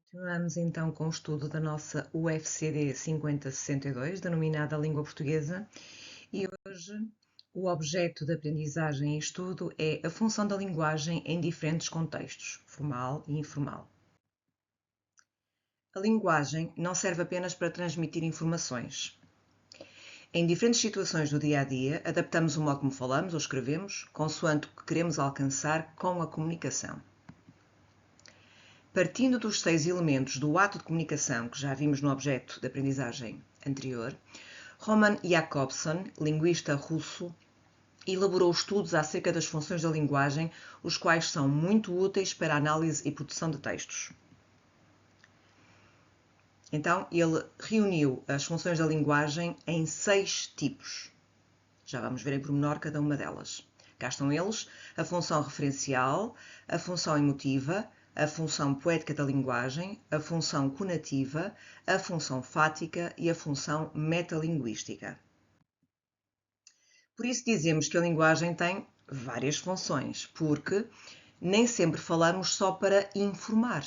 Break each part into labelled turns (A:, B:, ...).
A: Continuamos então com o estudo da nossa UFCD 5062, denominada Língua Portuguesa, e hoje o objeto de aprendizagem e estudo é a função da linguagem em diferentes contextos, formal e informal. A linguagem não serve apenas para transmitir informações. Em diferentes situações do dia a dia, adaptamos o modo como falamos ou escrevemos, consoante o que queremos alcançar com a comunicação. Partindo dos 6 elementos do ato de comunicação que já vimos no objeto de aprendizagem anterior, Roman Jakobson, linguista russo, elaborou estudos acerca das funções da linguagem, os quais são muito úteis para a análise e produção de textos. Então, ele reuniu as funções da linguagem em 6 tipos. Já vamos ver em pormenor cada uma delas. Cá estão eles: a função referencial, a função emotiva, a função poética da linguagem, a função conativa, a função fática e a função metalinguística. Por isso dizemos que a linguagem tem várias funções, porque nem sempre falamos só para informar.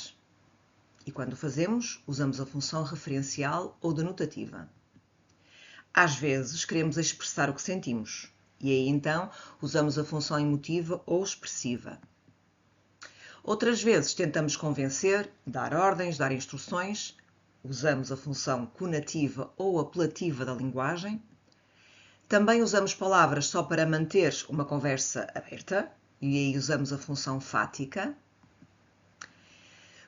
A: E quando o fazemos, usamos a função referencial ou denotativa. Às vezes queremos expressar o que sentimos, e aí então usamos a função emotiva ou expressiva. Outras vezes tentamos convencer, dar ordens, dar instruções, usamos a função conativa ou apelativa da linguagem. Também usamos palavras só para manter uma conversa aberta, e aí usamos a função fática.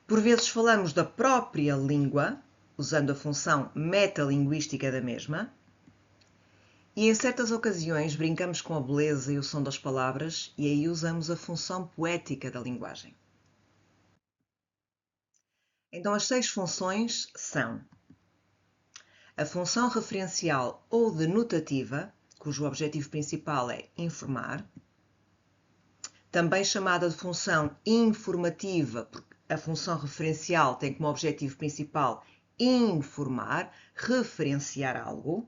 A: Por vezes falamos da própria língua, usando a função metalinguística da mesma. E em certas ocasiões brincamos com a beleza e o som das palavras, e aí usamos a função poética da linguagem. Então, as 6 funções são a função referencial ou denotativa, cujo objetivo principal é informar, também chamada de função informativa, porque a função referencial tem como objetivo principal informar, referenciar algo.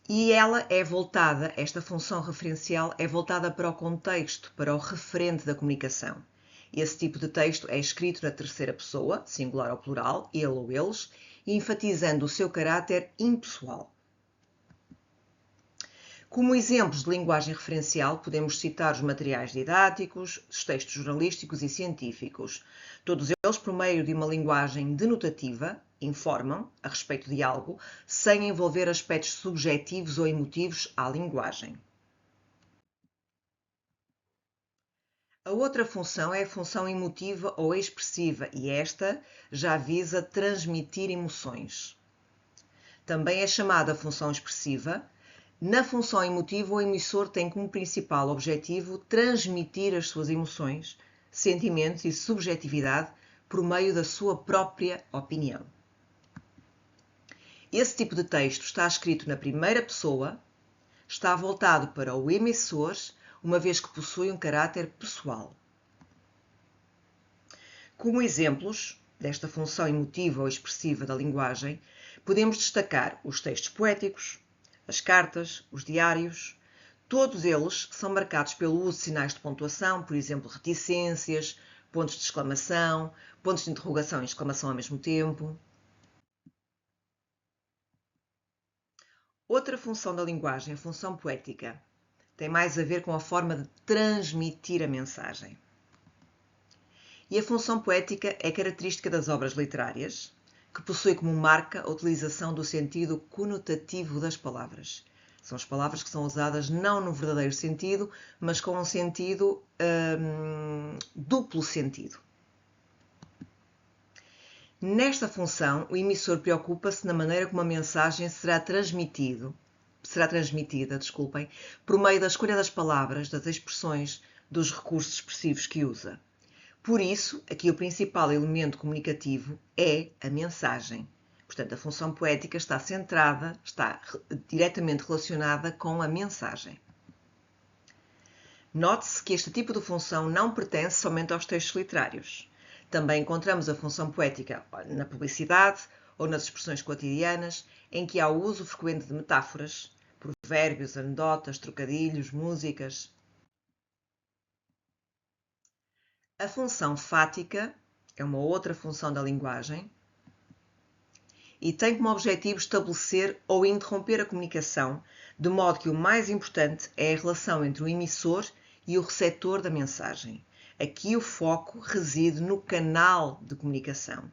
A: E ela é voltada, esta função referencial é voltada para o contexto, para o referente da comunicação. Esse tipo de texto é escrito na terceira pessoa, singular ou plural, ele ou eles, enfatizando o seu caráter impessoal. Como exemplos de linguagem referencial, podemos citar os materiais didáticos, os textos jornalísticos e científicos. Todos eles, por meio de uma linguagem denotativa, informam a respeito de algo, sem envolver aspectos subjetivos ou emotivos à linguagem. A outra função é a função emotiva ou expressiva, e esta já visa transmitir emoções. Também é chamada função expressiva. Na função emotiva, o emissor tem como principal objetivo transmitir as suas emoções, sentimentos e subjetividade por meio da sua própria opinião. Esse tipo de texto está escrito na primeira pessoa, está voltado para o emissor, uma vez que possui um caráter pessoal. Como exemplos desta função emotiva ou expressiva da linguagem, podemos destacar os textos poéticos, as cartas, os diários. Todos eles são marcados pelo uso de sinais de pontuação, por exemplo, reticências, pontos de exclamação, pontos de interrogação e exclamação ao mesmo tempo. Outra função da linguagem, a função poética, tem mais a ver com a forma de transmitir a mensagem. E a função poética é característica das obras literárias, que possui como marca a utilização do sentido conotativo das palavras. São as palavras que são usadas não no verdadeiro sentido, mas com um sentido duplo sentido. Nesta função, o emissor preocupa-se na maneira como a mensagem será transmitida, por meio da escolha das palavras, das expressões, dos recursos expressivos que usa. Por isso, aqui o principal elemento comunicativo é a mensagem. Portanto, a função poética está centrada, está diretamente relacionada com a mensagem. Note-se que este tipo de função não pertence somente aos textos literários. Também encontramos a função poética na publicidade ou nas expressões cotidianas, em que há o uso frequente de metáforas, provérbios, anedotas, trocadilhos, músicas. A função fática é uma outra função da linguagem e tem como objetivo estabelecer ou interromper a comunicação, de modo que o mais importante é a relação entre o emissor e o receptor da mensagem. Aqui o foco reside no canal de comunicação.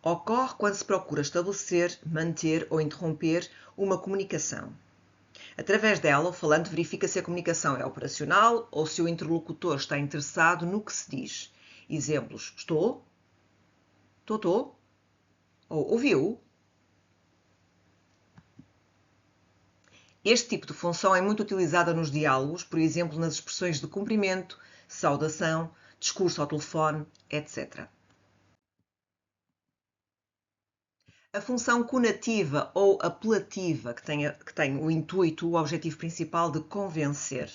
A: Ocorre quando se procura estabelecer, manter ou interromper uma comunicação. Através dela, o falante verifica se a comunicação é operacional ou se o interlocutor está interessado no que se diz. Exemplos: estou, ou ouviu. Este tipo de função é muito utilizada nos diálogos, por exemplo, nas expressões de cumprimento, saudação, discurso ao telefone, etc. A função conativa ou apelativa, que tem o intuito, o objetivo principal de convencer.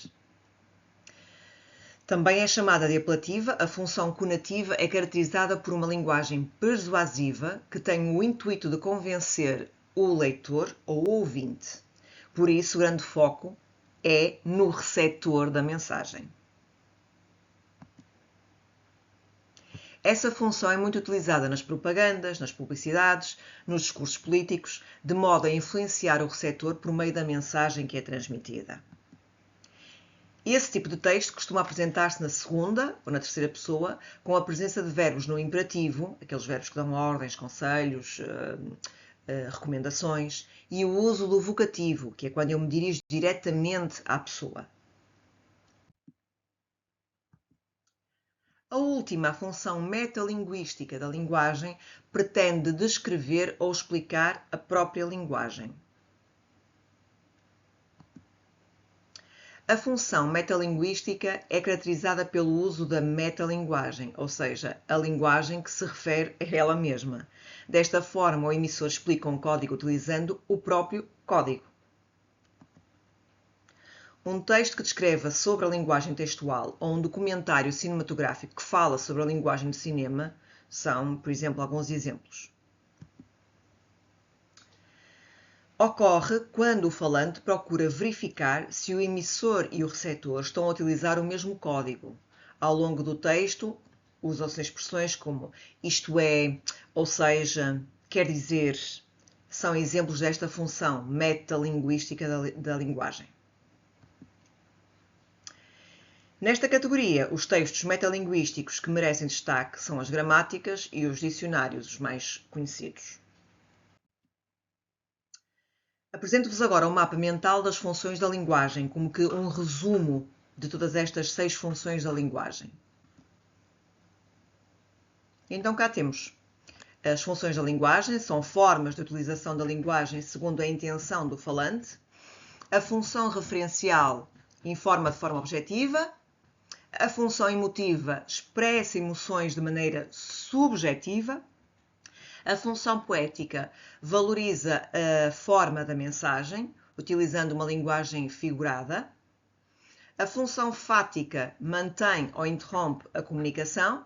A: Também é chamada de apelativa. A função conativa é caracterizada por uma linguagem persuasiva que tem o intuito de convencer o leitor ou o ouvinte. Por isso, o grande foco é no receptor da mensagem. Essa função é muito utilizada nas propagandas, nas publicidades, nos discursos políticos, de modo a influenciar o receptor por meio da mensagem que é transmitida. Esse tipo de texto costuma apresentar-se na segunda ou na terceira pessoa, com a presença de verbos no imperativo, aqueles verbos que dão ordens, conselhos, recomendações, e o uso do vocativo, que é quando eu me dirijo diretamente à pessoa. A última, a função metalinguística da linguagem, pretende descrever ou explicar a própria linguagem. A função metalinguística é caracterizada pelo uso da metalinguagem, ou seja, a linguagem que se refere a ela mesma. Desta forma, o emissor explica um código utilizando o próprio código. Um texto que descreva sobre a linguagem textual ou um documentário cinematográfico que fala sobre a linguagem de cinema são, por exemplo, alguns exemplos. Ocorre quando o falante procura verificar se o emissor e o receptor estão a utilizar o mesmo código. Ao longo do texto, usam-se expressões como isto é, ou seja, quer dizer, são exemplos desta função metalinguística da linguagem. Nesta categoria, os textos metalinguísticos que merecem destaque são as gramáticas e os dicionários, os mais conhecidos. Apresento-vos agora um mapa mental das funções da linguagem, como que um resumo de todas estas 6 funções da linguagem. Então cá temos. As funções da linguagem são formas de utilização da linguagem segundo a intenção do falante. A função referencial informa de forma objetiva. A função emotiva expressa emoções de maneira subjetiva. A função poética valoriza a forma da mensagem, utilizando uma linguagem figurada. A função fática mantém ou interrompe a comunicação.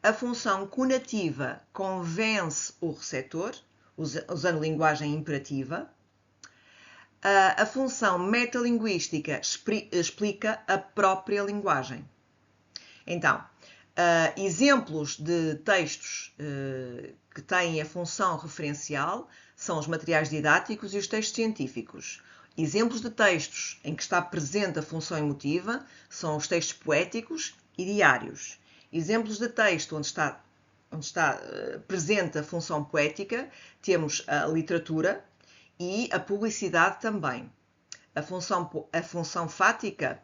A: A função conativa convence o receptor, usando linguagem imperativa. A função metalinguística explica a própria linguagem. Então, exemplos de textos que têm a função referencial são os materiais didáticos e os textos científicos. Exemplos de textos em que está presente a função emotiva são os textos poéticos e diários. Exemplos de texto onde está presente a função poética, temos a literatura e a publicidade também. A função fática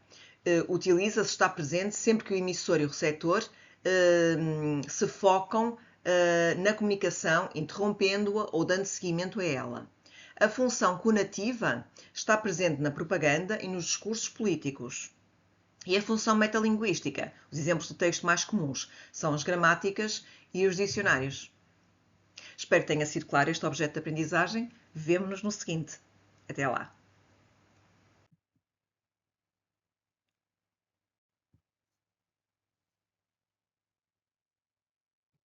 A: utiliza-se, está presente sempre que o emissor e o receptor se focam na comunicação, interrompendo-a ou dando seguimento a ela. A função conativa está presente na propaganda e nos discursos políticos. E a função metalinguística, os exemplos de texto mais comuns, são as gramáticas e os dicionários. Espero que tenha sido claro este objeto de aprendizagem. Vemo-nos no seguinte. Até lá!